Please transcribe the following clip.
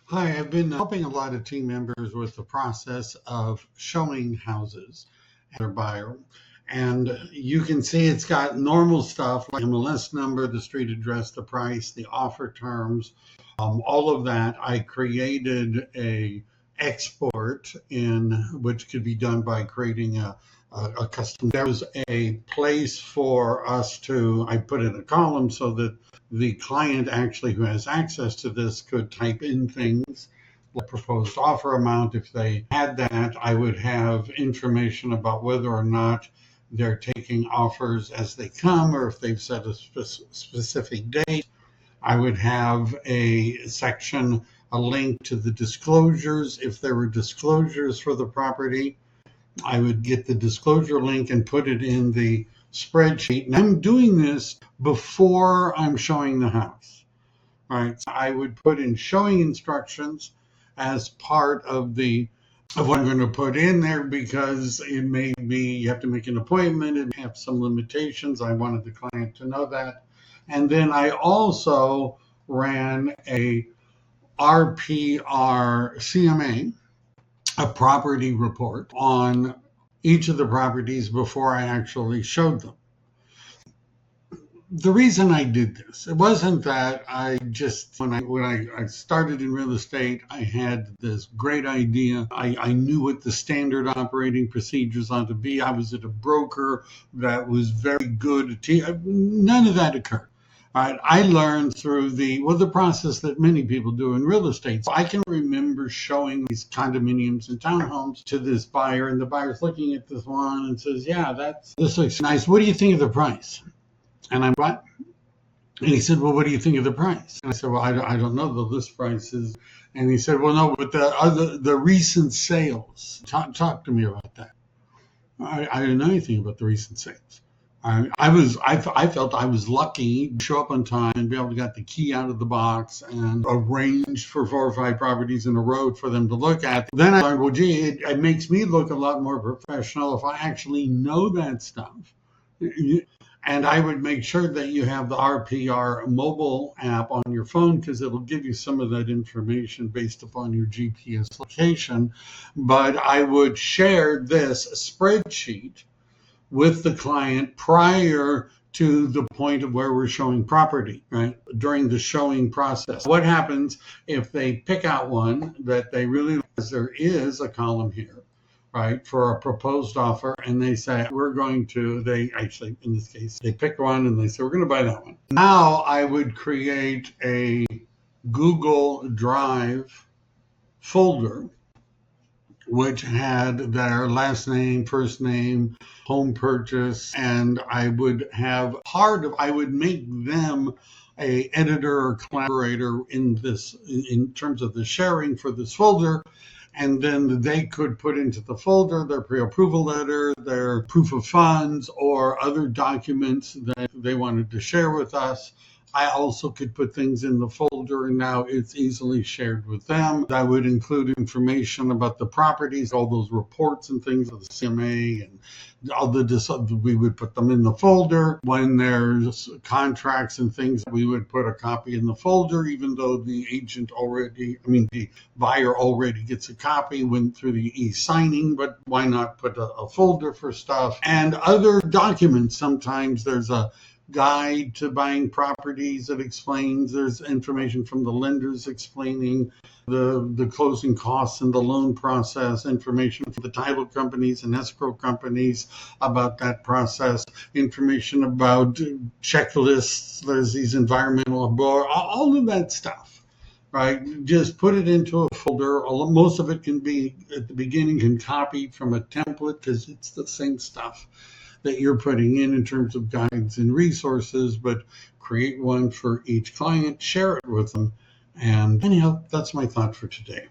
Hi, I've been helping a lot of team members with the process of showing houses at their buyer. And you can see it's got normal stuff like MLS number, the street address, the price, the offer terms, all of that. I created a export in which could be done by creating a custom. There was a place for us to, I put in a column so that the client actually who has access to this could type in things like proposed offer amount. If they had that, I would have information about whether or not they're taking offers as they come or if they've set a specific date. I would have a section, a link to the disclosures. If there were disclosures for the property, I would get the disclosure link and put it in the spreadsheet. And I'm doing this before I'm showing the house. Right. So I would put in showing instructions as part of what I'm going to put in there because it may be you have to make an appointment and have some limitations. I wanted the client to know that. And then I also ran a RPR CMA, a property report on each of the properties before I actually showed them. The reason I did this, it wasn't that I just, when I started in real estate, I had this great idea. I knew what the standard operating procedures ought to be. I was at a broker that was very good at none of that occurred. All right, I learned through the process that many people do in real estate. So I can remember showing these condominiums and townhomes to this buyer, and the buyer's looking at this one and says, "Yeah, this looks nice. What do you think of the price?" And I'm what? And he said, "Well, what do you think of the price?" And I said, "Well, I don't know. The list price is." And he said, "Well, no, but the recent sales. Talk to me about that." I didn't know anything about the recent sales. I felt I was lucky to show up on time and be able to get the key out of the box and arrange for 4 or 5 properties in a row for them to look at. Then I learned, well, gee, it makes me look a lot more professional if I actually know that stuff. And I would make sure that you have the RPR mobile app on your phone because it'll give you some of that information based upon your GPS location. But I would share this spreadsheet with the client prior to the point of where we're showing property, right? During the showing process. What happens if they pick out one that they really like? There is a column here, right, for a proposed offer, and they say, they actually, in this case, they pick one and they say, we're going to buy that one. Now I would create a Google Drive folder which had their last name, first name, home purchase, and I would make them a editor or collaborator in terms of the sharing for this folder. And then they could put into the folder their pre-approval letter, their proof of funds, or other documents that they wanted to share with us. I also could put things in the folder, and now it's easily shared with them. I would include information about the properties, all those reports and things of the CMA, and we would put them in the folder. When there's contracts and things, we would put a copy in the folder, even though the buyer already gets a copy, went through the e-signing, but why not put a folder for stuff and other documents? Sometimes there's a guide to buying properties that explains, there's information from the lenders explaining the closing costs and the loan process, information from the title companies and escrow companies about that process, information about checklists, there's these environmental, all of that stuff, right? Just put it into a folder. Most of it can be, at the beginning, can copy from a template because it's the same stuff that you're putting in terms of guides and resources, but create one for each client, share it with them. And anyhow, that's my thought for today.